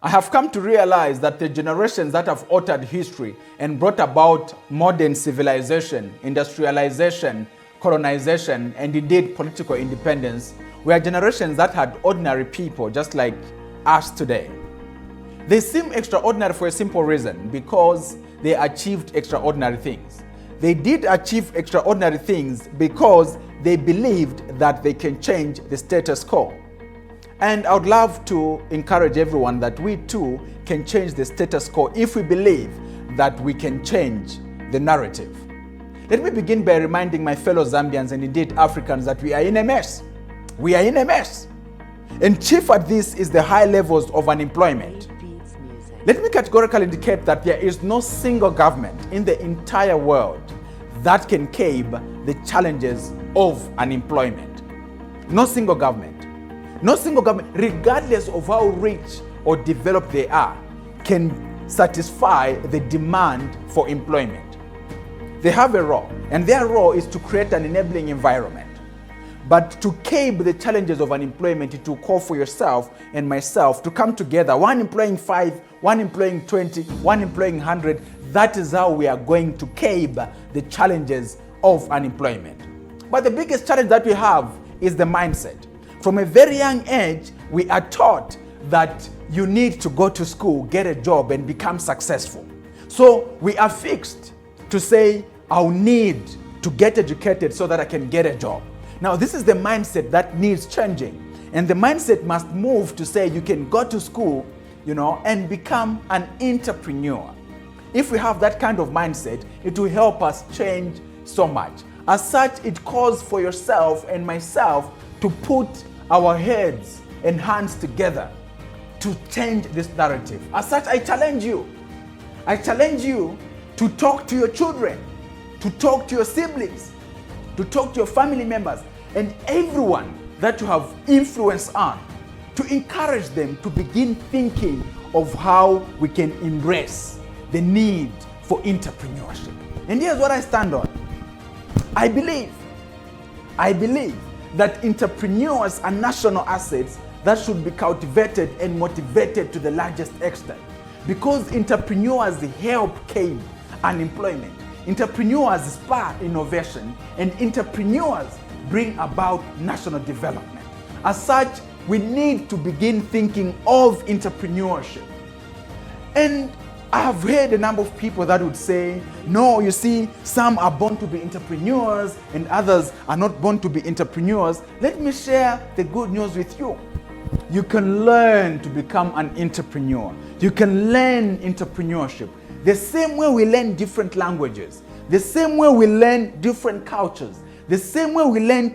I have come to realize that the generations that have altered history and brought about modern civilization, industrialization, colonization, and indeed political independence were generations that had ordinary people just like us today. They seem extraordinary for a simple reason, because they achieved extraordinary things. They did achieve extraordinary things because they believed that they can change the status quo. And I would love to encourage everyone that we too can change the status quo if we believe that we can change the narrative. Let me begin by reminding my fellow Zambians and indeed Africans that we are in a mess. We are in a mess. And chief at this is the high levels of unemployment. Let me categorically indicate that there is no single government in the entire world that can curb the challenges of unemployment. No single government. No single government, regardless of how rich or developed they are, can satisfy the demand for employment. They have a role, and their role is to create an enabling environment. But to curb the challenges of unemployment, it will call for yourself and myself to come together, one employing 5, one employing 20, one employing 100. That is how we are going to curb the challenges of unemployment. But the biggest challenge that we have is the mindset. From a very young age, we are taught that you need to go to school, get a job, and become successful. So we are fixed to say, I'll need to get educated so that I can get a job. Now, this is the mindset that needs changing. And the mindset must move to say you can go to school, and become an entrepreneur. If we have that kind of mindset, it will help us change so much. As such, it calls for yourself and myself to put our heads and hands together to change this narrative. As such, I challenge you. I challenge you to talk to your children, to talk to your siblings, to talk to your family members, and everyone that you have influence on, to encourage them to begin thinking of how we can embrace the need for entrepreneurship. And here's what I stand on. I believe that entrepreneurs are national assets that should be cultivated and motivated to the largest extent, because entrepreneurs help curb unemployment. Entrepreneurs spur innovation, and entrepreneurs bring about national development. As such, we need to begin thinking of entrepreneurship. And I have heard a number of people that would say, no, you see, some are born to be entrepreneurs and others are not born to be entrepreneurs. Let me share the good news with you. You can learn to become an entrepreneur. You can learn entrepreneurship. The same way we learn different languages, the same way we learn different cultures, the same way we learn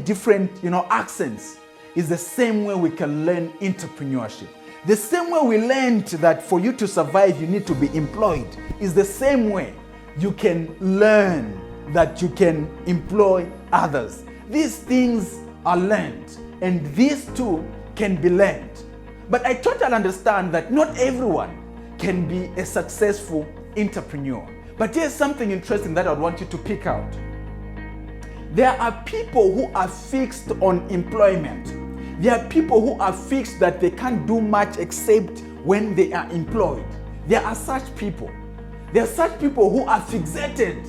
different accents, is the same way we can learn entrepreneurship. The same way we learned that for you to survive, you need to be employed, is the same way you can learn that you can employ others. These things are learned, and these too can be learned. But I totally understand that not everyone can be a successful entrepreneur. But here's something interesting that I want you to pick out. There are people who are fixed on employment. There are people who are fixed that they can't do much except when they are employed. There are such people. There are such people who are fixated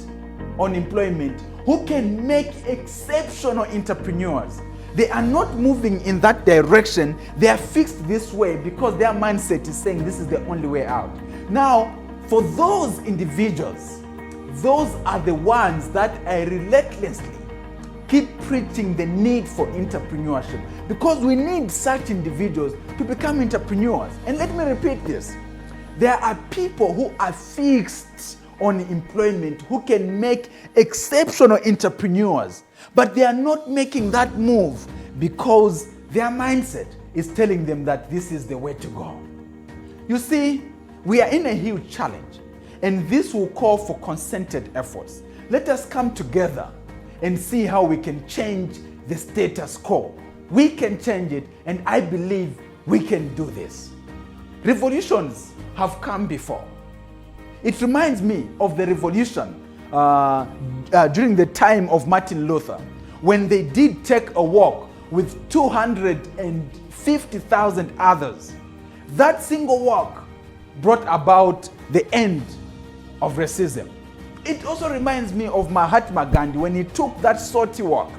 on employment, who can make exceptional entrepreneurs. They are not moving in that direction. They are fixed this way because their mindset is saying this is the only way out. Now, for those individuals, those are the ones that I relentlessly keep preaching the need for entrepreneurship, because we need such individuals to become entrepreneurs. And let me repeat this. There are people who are fixed on employment who can make exceptional entrepreneurs, but they are not making that move because their mindset is telling them that this is the way to go. You see, we are in a huge challenge, and this will call for concerted efforts. Let us come together and see how we can change the status quo. We can change it, and I believe we can do this. Revolutions have come before. It reminds me of the revolution during the time of Martin Luther, when they did take a walk with 250,000 others. That single walk brought about the end of racism. It also reminds me of Mahatma Gandhi when he took that sortie walk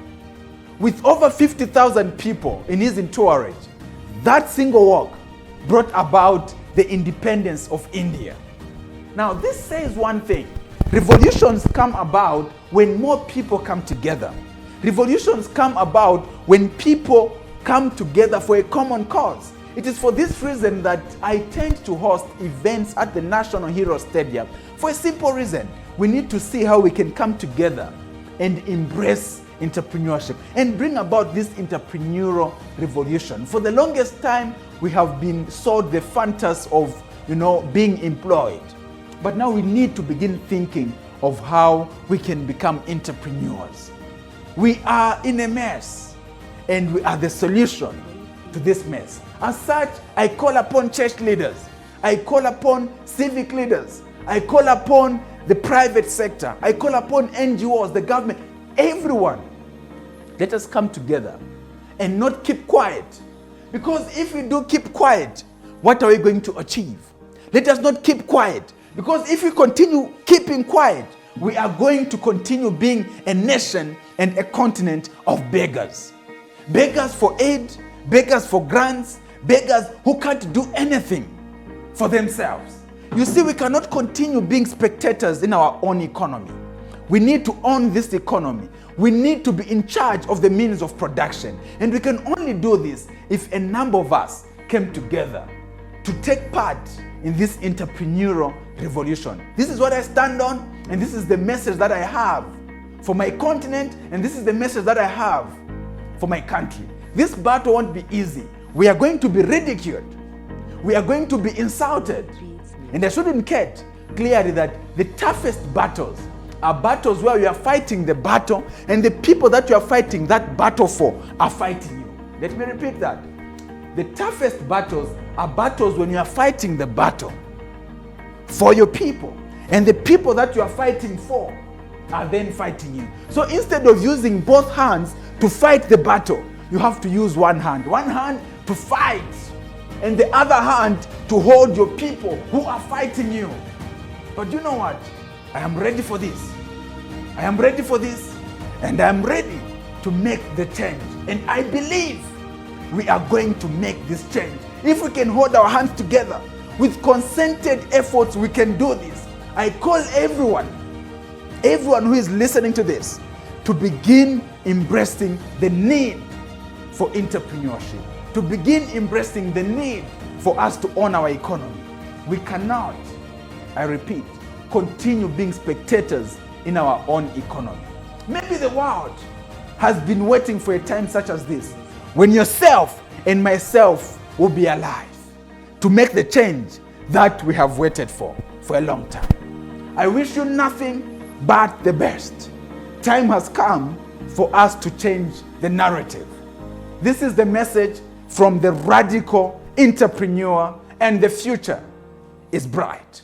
with over 50,000 people in his entourage. That single walk brought about the independence of India. Now, this says one thing. Revolutions come about when more people come together. Revolutions come about when people come together for a common cause. It is for this reason that I tend to host events at the National Hero Stadium. For a simple reason, we need to see how we can come together and embrace entrepreneurship and bring about this entrepreneurial revolution. For the longest time, we have been sold the fantasy of, being employed. But now we need to begin thinking of how we can become entrepreneurs. We are in a mess, and we are the solution to this mess. As such, I call upon church leaders, I call upon civic leaders, I call upon the private sector, I call upon NGOs, the government, everyone. Let us come together and not keep quiet. Because if we do keep quiet, what are we going to achieve? Let us not keep quiet. Because if we continue keeping quiet, we are going to continue being a nation and a continent of beggars. Beggars for aid, beggars for grants, beggars who can't do anything for themselves. You see, we cannot continue being spectators in our own economy. We need to own this economy. We need to be in charge of the means of production. And we can only do this if a number of us came together to take part in this entrepreneurial revolution. This is what I stand on, and this is the message that I have for my continent, and this is the message that I have for my country. This battle won't be easy. We are going to be ridiculed. We are going to be insulted. And I should indicate clearly that the toughest battles are battles where you are fighting the battle, and the people that you are fighting that battle for are fighting you. Let me repeat that. The toughest battles are battles when you are fighting the battle for your people, and the people that you are fighting for are then fighting you. So instead of using both hands to fight the battle, you have to use one hand. One hand to fight, and the other hand to hold your people who are fighting you. But you know what? I am ready for this. I am ready for this, and I am ready to make the change. And I believe we are going to make this change. If we can hold our hands together with concerted efforts, we can do this. I call everyone who is listening to this to begin embracing the need for entrepreneurship, to begin embracing the need for us to own our economy. We cannot, I repeat, continue being spectators in our own economy. Maybe the world has been waiting for a time such as this, when yourself and myself will be alive to make the change that we have waited for a long time. I wish you nothing but the best. Time has come for us to change the narrative. This is the message from the radical entrepreneur, and the future is bright.